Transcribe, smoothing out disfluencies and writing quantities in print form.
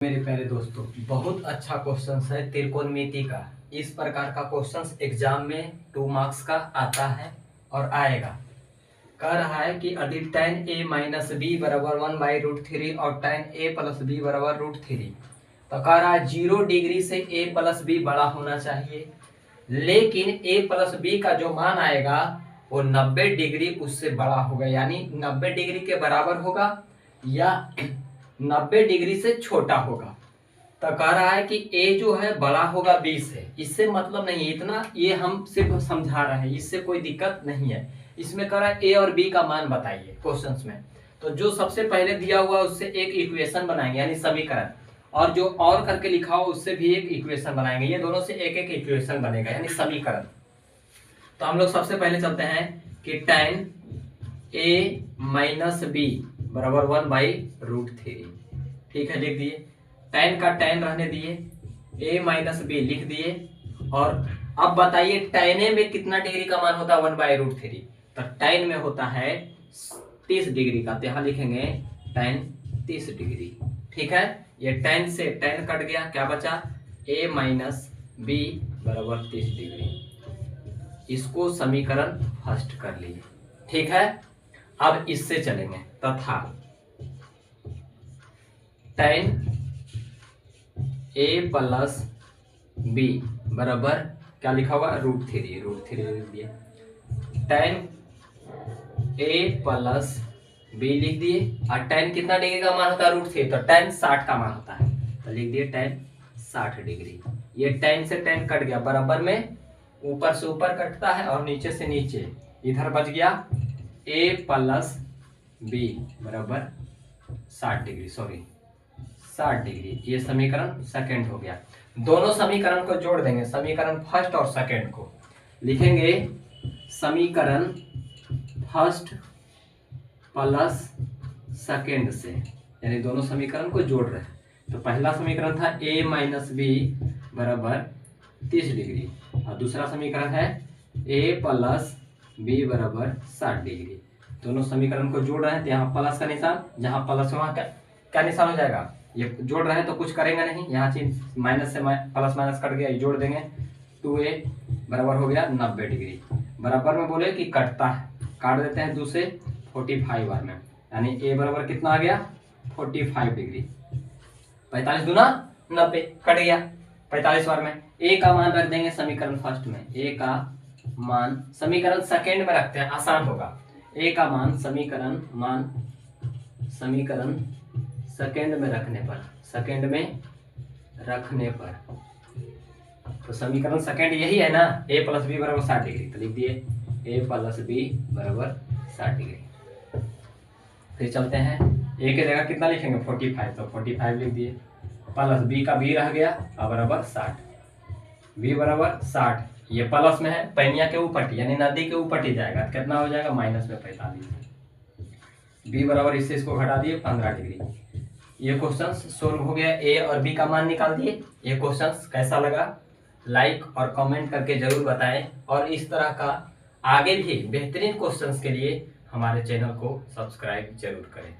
मेरे प्यारे दोस्तों, बहुत अच्छा क्वेश्चन है त्रिकोणमिति का। इस प्रकार का क्वेश्चन एग्जाम में 2 मार्क्स का आता है और आएगा। कह रहा है कि यदि tan a माइनस बी बराबर 1/√3 और tan a प्लस बी बराबर √3, तो कह रहा है 0 डिग्री से a प्लस बी बड़ा होना चाहिए, लेकिन a प्लस बी का जो मान आएगा वो 90 डिग्री उससे बड़ा होगा, यानी 90 डिग्री के बराबर होगा या 90 डिग्री से छोटा होगा। तो कह रहा है कि a जो है बड़ा होगा b से। इससे मतलब नहीं है इतना, ये हम सिर्फ समझा रहे हैं, इससे कोई दिक्कत नहीं है। इसमें कह रहा है a और b का मान बताइए क्वेश्चंस में। तो जो सबसे पहले दिया हुआ उससे एक इक्वेशन बनाएंगे यानी समीकरण, और जो और करके लिखा हो उससे भी एक इक्वेशन बनाएंगे। ये दोनों से एक एक इक्वेशन बनेगा यानी समीकरण। तो हम लोग सबसे पहले चलते हैं कि tan a माइनस बी बराबर 1/√3। ठीक है, लिख दिए। tan का tan रहने दिए, a माइनस बी लिख दिए। और अब बताइए tan a में कितना डिग्री का मान होता है 1/√3। तो tan में होता है 30 डिग्री का, तो यहाँ लिखेंगे tan 30 डिग्री। ठीक है, ये tan से tan कट गया, क्या बचा a माइनस बी बराबर 30 डिग्री। इसको समीकरण फर्स्ट कर लिए। ठीक है, अब इससे चलेंगे तथा tan a प्लस बी बराबर क्या लिखा हुआ √3 लिख दिए। tan a प्लस बी लिख दिए, और tan कितना डिग्री का मान होता है √3, तो tan 60 का मान होता है, तो लिख दिए tan 60 डिग्री। ये tan से tan कट गया, बराबर में ऊपर से ऊपर कटता है और नीचे से नीचे, इधर बच गया a प्लस बी बराबर 60 डिग्री, 60 डिग्री। ये समीकरण सेकंड हो गया। दोनों समीकरण को जोड़ देंगे, समीकरण फर्स्ट और सेकंड को लिखेंगे समीकरण फर्स्ट प्लस सेकंड से, यानी दोनों समीकरण को जोड़ रहे हैं। तो पहला समीकरण था a माइनस बी बराबर 30 डिग्री, और दूसरा समीकरण है a प्लस बी बराबर 60 डिग्री। दोनों समीकरण को जोड़ रहे हैं, तो यहाँ प्लस का निशान, जहाँ प्लस वहाँ क्या निशान हो जाएगा। ये जोड़ रहे हैं तो कुछ करेंगे नहीं, यहाँ चीज माइनस से प्लस माइनस कट गया, ये जोड़ देंगे। 2a बराबर हो गया 90 डिग्री। बराबर में बोले कि कटता है, काट देते हैं 2 से 45 बार में, यानी a बराबर कितना आ गया 45 डिग्री। 45 दूना 90, कट गया 45 बार में। a का मान रख देंगे समीकरण फर्स्ट में, a का मान समीकरण सेकेंड में रखते हैं, आसान होगा। a का मान समीकरण सेकेंड में रखने पर, तो समीकरण सेकेंड यही है ना, a प्लस बी बराबर 60 डिग्री, तो लिख दिए a प्लस बी बराबर 60 डिग्री। फिर चलते हैं, a की जगह कितना लिखेंगे 45, तो 45 लिख दिए, प्लस b का b रह गया और बराबर 60, b बराबर 60। ये प्लस में है, पैनिया के ऊपर यानी नदी के ऊपर ही जाएगा, कितना हो जाएगा माइनस में 45। b बराबर इससे इसको घटा दिए 15 डिग्री। ये क्वेश्चन सोल्व हो गया, a और b का मान निकाल दिए। ये क्वेश्चन कैसा लगा लाइक और कमेंट करके जरूर बताएं, और इस तरह का आगे भी बेहतरीन क्वेश्चंस के लिए हमारे चैनल को सब्सक्राइब जरूर करें।